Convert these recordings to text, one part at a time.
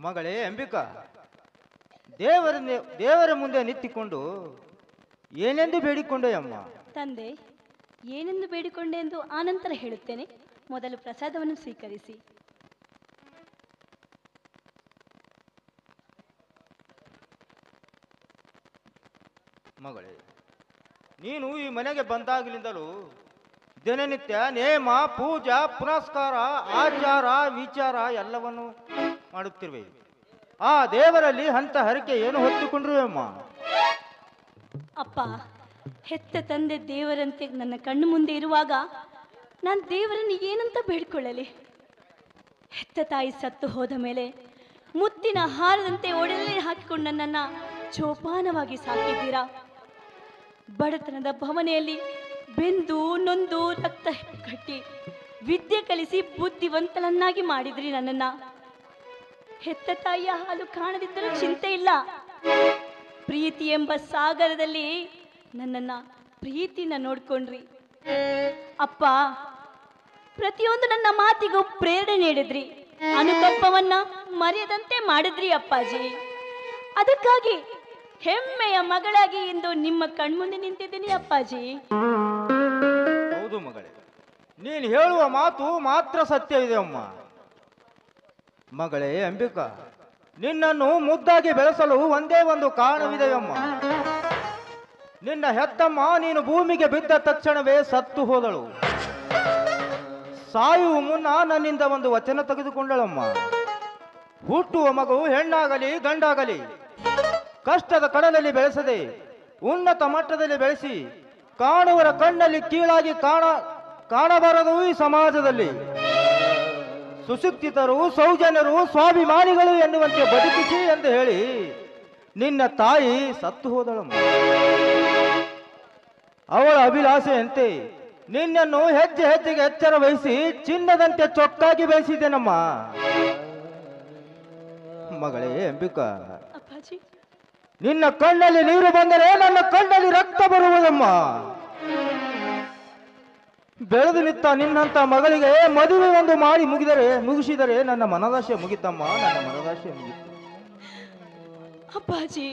ಮಗಳೇ ಅಂಬಿಕಾ, ದೇವರ ದೇವರ ಮುಂದೆ ನಿಂತಿಕೊಂಡು ಏನೆಂದು ಬೇಡಿಕೊಂಡೆ ಅಮ್ಮ? ತಂದೆ, ಏನೆಂದು ಬೇಡಿಕೊಂಡೆ ಎಂದು ಆನಂತರ ಹೇಳುತ್ತೇನೆ. ಮೊದಲು ಪ್ರಸಾದವನ್ನು ಸ್ವೀಕರಿಸಿ. ಮಗಳೇ, ನೀನು ಈ ಮನೆಗೆ ಬಂದಾಗಲಿಂದಲೂ ದಿನನಿತ್ಯ ನೇಮ, ಪೂಜಾ, ಪುನಸ್ಕಾರ, ಆಚಾರ, ವಿಚಾರ ಎಲ್ಲವನ್ನು ಮಾಡುತ್ತಿರುವೆ. ಆ ದೇವರಲ್ಲಿ ಅಂತ ಹರಕೆ ಏನು ಹೊತ್ತುಕೊಂಡ್ರುವಮ್ಮ? ಅಪ್ಪ, ಹೆತ್ತ ತಂದೆ ದೇವರಂತೆ ನನ್ನ ಕಣ್ಣು ಮುಂದೆ ಇರುವಾಗ ನಾನು ದೇವರನ್ನು ಏನಂತ ಬೇಡ್ಕೊಳ್ಳಲಿ? ಹೆತ್ತ ತಾಯಿ ಸತ್ತು ಹೋದ ಮೇಲೆ ಮುತ್ತಿನ ಹಾರದಂತೆ ಒಡಲಲ್ಲಿ ಹಾಕಿಕೊಂಡು ನನ್ನನ್ನು ಜೋಪಾನವಾಗಿ ಸಾಕಿದ್ದೀರಾ. ಬಡತನದ ಭವನೆಯಲ್ಲಿ ಬೆಂದು ನೊಂದು ರಕ್ತ ಕಟ್ಟಿ ವಿದ್ಯೆ ಕಲಿಸಿ ಬುದ್ಧಿವಂತನನ್ನಾಗಿ ಮಾಡಿದ್ರಿ ನನ್ನನ್ನು. ಹೆತ್ತ ತಾಯಿಯ ಹಾಲು ಕಾಣದಿದ್ದರೂ ಚಿಂತೆ ಇಲ್ಲ. ಪ್ರೀತಿ ಎಂಬ ಸಾಗರದಲ್ಲಿ ನನ್ನನ್ನು ಪ್ರೀತಿನ ನೋಡ್ಕೊಂಡ್ರಿ. ಅಪ್ಪ, ಪ್ರತಿಯೊಂದು ನನ್ನ ಮಾತಿಗೂ ಪ್ರೇರಣೆ ನೀಡಿದ್ರಿ. ಅನುಕಂಪವನ್ನ ಮರೆಯದಂತೆ ಮಾಡಿದ್ರಿ ಅಪ್ಪಾಜಿ. ಅದಕ್ಕಾಗಿ ಹೆಮ್ಮೆಯ ಮಗಳಾಗಿ ಇಂದು ನಿಮ್ಮ ಕಣ್ಮುಂದೆ ನಿಂತಿದ್ದೀನಿ ಅಪ್ಪಾಜಿ. ಹೌದು ಮಗಳೇ, ನೀನು ಹೇಳುವ ಮಾತು ಮಾತ್ರ ಸತ್ಯವಿದೆ ಅಮ್ಮ. ಮಗಳೇ ಅಂಬಿಕಾ, ನಿನ್ನನ್ನು ಮುದ್ದಾಗಿ ಬೆಳೆಸಲು ಒಂದೇ ಒಂದು ಕಾರಣವಿದೆಯಮ್ಮ. ನಿನ್ನ ಹೆತ್ತಮ್ಮ ನೀನು ಭೂಮಿಗೆ ಬಿದ್ದ ತಕ್ಷಣವೇ ಸತ್ತು ಹೋದಳು. ಸಾಯುವ ಮುನ್ನ ನನ್ನಿಂದ ಒಂದು ವಚನ ತೆಗೆದುಕೊಂಡಳಮ್ಮ. ಹುಟ್ಟುವ ಮಗು ಹೆಣ್ಣಾಗಲಿ ಗಂಡಾಗಲಿ ಕಷ್ಟದ ಕಡಲಲ್ಲಿ ಬೆಳೆಸದೆ ಉನ್ನತ ಮಟ್ಟದಲ್ಲಿ ಬೆಳೆಸಿ ಕಾಣುವರ ಕಣ್ಣಲ್ಲಿ ಕೀಳಾಗಿ ಕಾಣಬಾರದು. ಈ ಸಮಾಜದಲ್ಲಿ ಸುಶಿಕ್ಷಿತರು, ಸೌಜನ್ಯರು, ಸ್ವಾಭಿಮಾನಿಗಳು ಎನ್ನುವಂತೆ ಬದುಕಿಸಿ ಎಂದು ಹೇಳಿ ನಿನ್ನ ತಾಯಿ ಸತ್ತು ಹೋದಳಮ್ಮ. ಅವಳ ಅಭಿಲಾಷೆಯಂತೆ ನಿನ್ನನ್ನು ಹೆಜ್ಜೆ ಹೆಜ್ಜೆಗೆ ಎಚ್ಚರ ವಹಿಸಿ ಚಿನ್ನದಂತೆ ಚೊಕ್ಕಾಗಿ ಬೆಳೆಸಿದ್ದೇನಮ್ಮ. ಮಗಳೇ ಅಂಬಿಕಾ, ನಿನ್ನ ಕಣ್ಣಲ್ಲಿ ನೀರು ಬಂದರೆ ನನ್ನ ಕಣ್ಣಲ್ಲಿ ರಕ್ತ ಬರುವುದಮ್ಮ. ಬೆಳೆದು ನಿಂತ ನಿನ್ನಂತ ಮಗಳಿಗೆ ಮದುವೆ ಒಂದು ಮಾಡಿ ಮುಗಿಸಿದರೆ ನನ್ನ ಮನದಾಶೆ ಮುಗಿತಮ್ಮ, ನನ್ನ ಮನದಾಶೆ ಮುಗಿತು. ಅಪ್ಪಾಜಿ,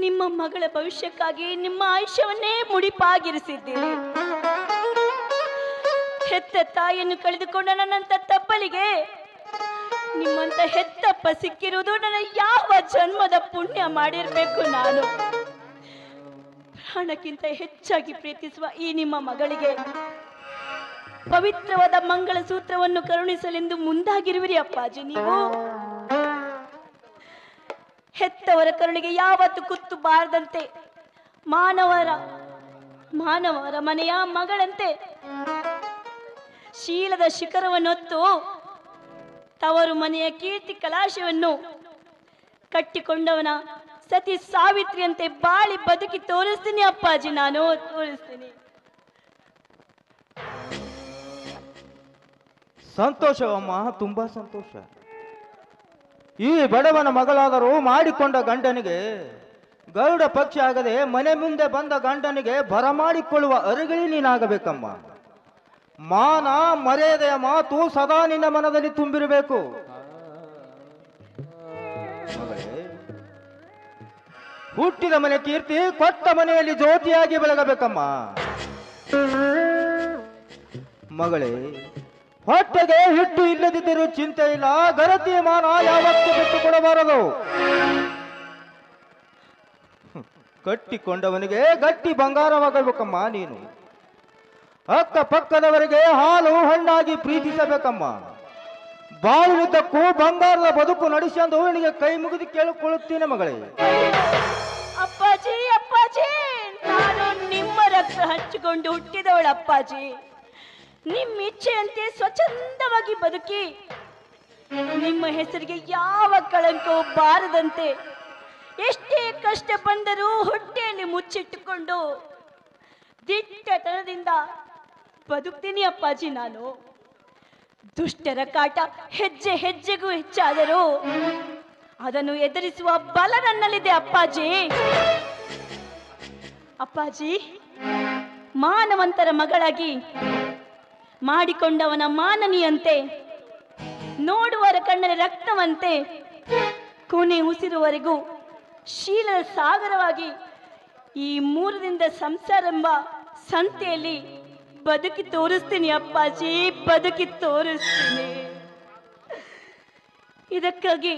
ನಿಮ್ಮ ಮಗಳ ಭವಿಷ್ಯಕ್ಕಾಗಿ ನಿಮ್ಮ ಆಯುಷ್ಯವನ್ನೇ ಮುಡಿಪಾಗಿರಿಸಿದ್ದೀರಿ. ಹೆತ್ತ ತಾಯಿಯನ್ನು ಕಳೆದುಕೊಂಡ ನನ್ನಂತ ತಪ್ಪಲಿಗೆ ನಿಮ್ಮಂತ ಹೆತ್ತಪ್ಪ ಸಿಕ್ಕಿರುವುದು ನನ್ನ ಯಾವ ಜನ್ಮದ ಪುಣ್ಯ ಮಾಡಿರ್ಬೇಕು. ನಾನು ಪ್ರಾಣಕ್ಕಿಂತ ಹೆಚ್ಚಾಗಿ ಪ್ರೀತಿಸುವ ಈ ನಿಮ್ಮ ಮಗಳಿಗೆ ಪವಿತ್ರವಾದ ಮಂಗಳ ಸೂತ್ರವನ್ನು ಕರುಣಿಸಲೆಂದು ಮುಂದಾಗಿರುವಿರಿ ಅಪ್ಪಾಜಿ. ನೀವು ಹೆತ್ತವರ ಕರುಣಿಗೆ ಯಾವತ್ತು ಕುತ್ತು ಬಾರದಂತೆ ಮಾನವರ ಮನೆಯ ಮಗಳಂತೆ ಶೀಲದ ಶಿಖರವನ್ನೊತ್ತು ತವರು ಮನೆಯ ಕೀರ್ತಿ ಕಲಾಶವನ್ನು ಕಟ್ಟಿಕೊಂಡವನ ಸತಿ ಸಾವಿತ್ರಿಯಂತೆ ಬಾಳಿ ಬದುಕಿ ತೋರಿಸ್ತೀನಿ ಅಪ್ಪಾಜಿ, ನಾನು ತೋರಿಸ್ತೀನಿ. ಸಂತೋಷವಮ್ಮ, ತುಂಬಾ ಸಂತೋಷ. ಈ ಬಡವನ ಮಗಳಾದರೂ ಮಾಡಿಕೊಂಡ ಗಂಡನಿಗೆ ಗರುಡ ಪಕ್ಷಿ ಆಗದೆ ಮನೆ ಮುಂದೆ ಬಂದ ಗಂಡನಿಗೆ ಬರಮಾಡಿಕೊಳ್ಳುವ ಅರುಗಳಿ ನೀನಾಗಬೇಕಮ್ಮ. ಮಾನ ಮರ್ಯಾದೆಯ ಮಾತು ಸದಾ ನಿನ್ನ ಮನದಲ್ಲಿ ತುಂಬಿರಬೇಕು. ಹುಟ್ಟಿದ ಮನೆ ಕೀರ್ತಿ ಕೊಟ್ಟ ಮನೆಯಲ್ಲಿ ಜ್ಯೋತಿಯಾಗಿ ಬೆಳಗಬೇಕಮ್ಮ. ಮಗಳೇ, ಹೊಟ್ಟೆಗೆ ಹಿಟ್ಟು ಇಲ್ಲದಿದ್ದರೂ ಚಿಂತೆ ಇಲ್ಲ, ಗರತಿ ಮಾನ ಯಾವತ್ತೂ ಬಿಟ್ಟು ಕೊಡಬಾರದು. ಕಟ್ಟಿಕೊಂಡವನಿಗೆ ಗಟ್ಟಿ ಬಂಗಾರವಾಗಬೇಕಮ್ಮ. ನೀನು ಅಕ್ಕ ಪಕ್ಕದವರಿಗೆ ಹಾಲು ಹಣ್ಣಾಗಿ ಪ್ರೀತಿಸಬೇಕಮ್ಮ. ಬಾಳುವುದಕ್ಕೂ ಬಂಗಾರದ ಬದುಕು ನಡೆಸಂದು ನಿನಗೆ ಕೈ ಮುಗಿದು ಕೇಳಿಕೊಳ್ಳುತ್ತೇನೆ ಮಗಳೇ. ಅಪ್ಪಾಜಿ, ಅಪ್ಪಾಜಿ, ನಾನು ನಿಮ್ಮ ರಕ್ತ ಹಂಚಿಕೊಂಡು ಹುಟ್ಟಿದವಳ ಅಪ್ಪಾಜಿ. ನಿಮ್ಮ ಇಚ್ಛೆಯಂತೆ ಸ್ವಚ್ಛಂದವಾಗಿ ಬದುಕಿ ನಿಮ್ಮ ಹೆಸರಿಗೆ ಯಾವ ಕಳಂಕವೂ ಬಾರದಂತೆ ಎಷ್ಟೇ ಕಷ್ಟ ಬಂದರೂ ಹೊಟ್ಟೆಯಲ್ಲಿ ಮುಚ್ಚಿಟ್ಟುಕೊಂಡು ದಿಟ್ಟತನದಿಂದ ಬದುಕ್ತೀನಿ ಅಪ್ಪಾಜಿ. ನಾನು ದುಷ್ಟರ ಕಾಟ ಹೆಜ್ಜೆ ಹೆಜ್ಜೆಗೂ ಹೆಚ್ಚಾದರೂ ಅದನ್ನು ಎದುರಿಸುವ ಬಲ ನನ್ನಲ್ಲಿದೆ ಅಪ್ಪಾಜಿ. ಅಪ್ಪಾಜಿ, ಮಾನವಂತರ ಮಗಳಾಗಿ ಮಾಡಿಕೊಂಡವನ ಮಾನನಿಯಂತೆ ನೋಡುವರ ಕಣ್ಣಲ್ಲಿ ರಕ್ತವಂತೆ ಕೊನೆ ಉಸಿರುವರೆಗೂ ಶೀಲದ ಸಾಗರವಾಗಿ ಈ ಮೂರರಿಂದ ಸಂಸಾರ ಎಂಬ ಸಂತೆಯಲ್ಲಿ ಬದುಕಿ ತೋರಿಸ್ತೀನಿ ಅಪ್ಪಾಜಿ, ಬದುಕಿ ತೋರಿಸ್ತೀನಿ. ಇದಕ್ಕಾಗಿ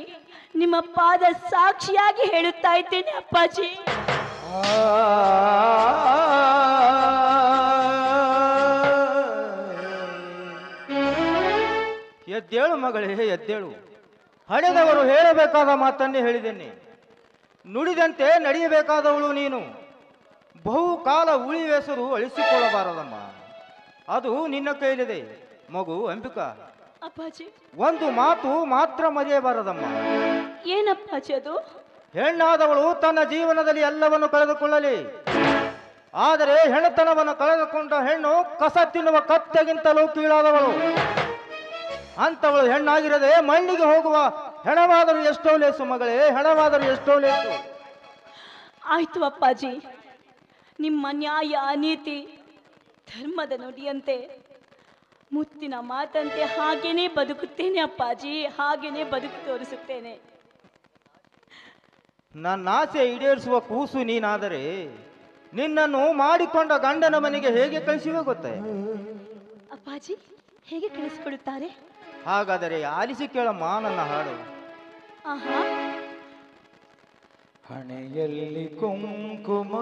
ನಿಮ್ಮ ಪಾದ ಸಾಕ್ಷಿಯಾಗಿ ಹೇಳುತ್ತಾ ಇದ್ದೇನೆ ಅಪ್ಪಾಜಿ. ಎದ್ದೇಳು ಮಗಳೇ, ಎದ್ದೇಳು. ಹಣೆದವರು ಹೇಳಬೇಕಾದ ಮಾತನ್ನೇ ಹೇಳಿದ್ದೇನೆ. ನುಡಿದಂತೆ ನಡೆಯಬೇಕಾದವಳು ನೀನು. ಬಹುಕಾಲ ಉಳಿವೆಸರು ಅಳಿಸಿಕೊಳ್ಳಬಾರದಮ್ಮ. ಅದು ನಿನ್ನ ಕೈಲಿದೆ ಮಗು ಅಂಬಿಕಾ. ಅಪ್ಪಾಜಿ, ಒಂದು ಮಾತು ಮಾತ್ರ ಮರೆಯಬಾರದಮ್ಮ. ಏನಪ್ಪಾಜಿ ಅದು? ಹೆಣ್ಣಾದವಳು ತನ್ನ ಜೀವನದಲ್ಲಿ ಎಲ್ಲವನ್ನು ಕಳೆದುಕೊಳ್ಳಲಿ, ಆದರೆ ಹೆಣ್ಣತನವನ್ನು ಕಳೆದುಕೊಂಡ ಹೆಣ್ಣು ಕಸ ತಿನ್ನುವ ಕತ್ತೆಗಿಂತಲೂ ಕೀಳಾದವಳು. ಅಂತವಳು ಹೆಣ್ಣಾಗಿರದೆ ಮಣ್ಣಿಗೆ ಹೋಗುವ ಹೆಣವಾದರೂ ಎಷ್ಟೋ ಲೇಸು ಮಗಳೇ, ಹೆಣವಾದರೂ ಎಷ್ಟೋ ಲೇಸು. ಆಯ್ತು ಅಪ್ಪಾಜಿ, ನಿಮ್ಮ ನ್ಯಾಯ ನೀತಿ ಧರ್ಮದ ನುಡಿಯಂತೆ ಮುತ್ತಿನ ಮಾತಂತೆ ಹಾಗೇನೆ ಬದುಕುತ್ತೇನೆ ಅಪ್ಪಾಜಿ, ಹಾಗೇನೆ ಬದುಕು ತೋರಿಸುತ್ತೇನೆ. ನನ್ನ ಆಸೆ ಈಡೇರಿಸುವ ಕೂಸು ನೀನಾದರೆ ನಿನ್ನನ್ನು ಮಾಡಿಕೊಂಡ ಗಂಡನ ಮನೆಗೆ ಹೇಗೆ ಕಳಿಸುವೆ ಗೊತ್ತೇ? ಅಪ್ಪಾಜಿ, ಹೇಗೆ ಕಳಿಸಿಕೊಡುತ್ತಾರೆ? ಹಾಗಾದರೆ ಆಲಿಸಿ ಕೇಳಮ್ಮ ನನ್ನ ಹಾಡು. ಆಹಾ. ಹಣೆಯಲ್ಲಿ ಕುಂಕುಮ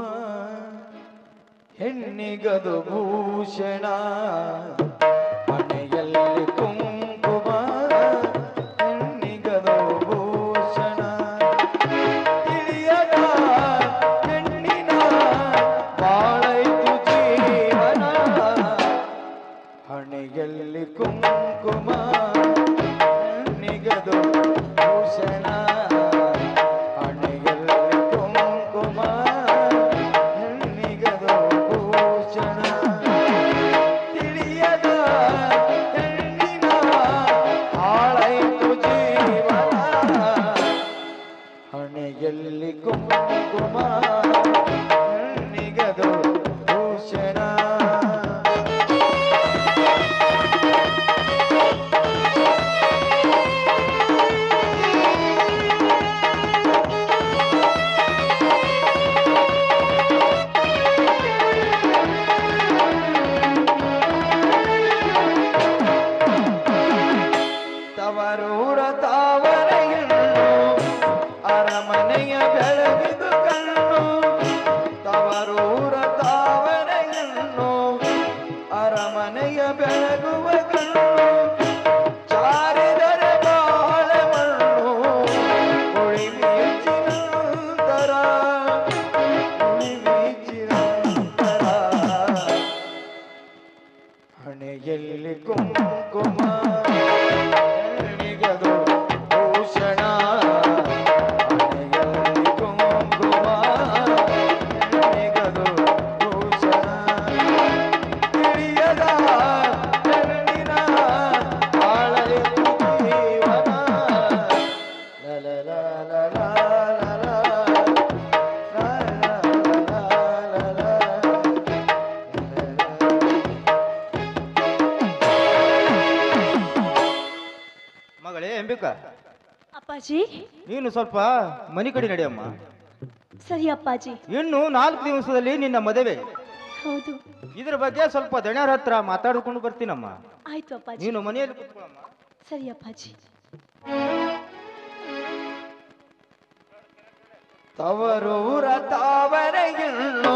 ಹೆಣ್ಣಿಗದು ಭೂಷಣ, ಹಣೆಯಲ್ಲಿ ಕುಂಕುಮ ಹೆಣ್ಣಿಗದು ಭೂಷಣ, ತಿಳಿಯದ ಹೆಣ್ಣಿನ ಬಾಳೈತು ಜೀವನ, ಹಣೆಯಲ್ಲಿ ಕುಂಕುಮ ಹೆಣ್ಣಿಗದು ಭೂಷಣ, ಹಣೆಯಲ್ಲಿ ಕುಂಕುಮ ಹೆಣ್ಣಿಗದು ಭೂಷಣ. ತವರೂರ ತಾವರೆಯನ್ನು ಅರಮನೆಯ ಬೆಳಗಿದು ಕಣ್ಣು, ತವರೂರ ತಾವರೆಯನ್ನು ಅರಮನೆಯ ಬೆಳಗುವ ಕಣ್ಣು, ಚಾರಿದರೆ ಬಾಳೆ ಮಣ್ಣು ಉಳಿಮೀಚಿನ ನಂತರ, ಉಳಿಮೀಚಿನ ನಂತರ, ಹಣೆಯಲ್ಲಿ ಕುಂಕುಮ ಹೆಣ್ಣಿಗದು ಭೂಷಣ, ಮಗಳೇ ಅಂಬಿಕಾ, ಅಪ್ಪಾಜಿ. ನೀನು ಸ್ವಲ್ಪ ಮನೆ ಕಡೆ ನಡೆಯಮ್ಮ. ಸರಿ ಅಪ್ಪಾಜಿ. ಇನ್ನು 4 ದಿವಸದಲ್ಲಿ ನಿನ್ನ ಮದುವೆ. ಹೌದು. ಇದ್ರ ಬಗ್ಗೆ ಸ್ವಲ್ಪ ದಣ್ಯರ ಹತ್ರ ಮಾತಾಡಿಕೊಂಡು ಬರ್ತೀನಮ್ಮ. ಆಯ್ತು ಅಪ್ಪಾಜಿ. ನೀನು ಮನೆಯಲ್ಲಿ ಕೂತ್ಕೊಳ್ಳಮ್ಮ. ಸರಿ ಅಪ್ಪಾಜಿ. ತವರೂರ ತಾವರೆಯನ್ನು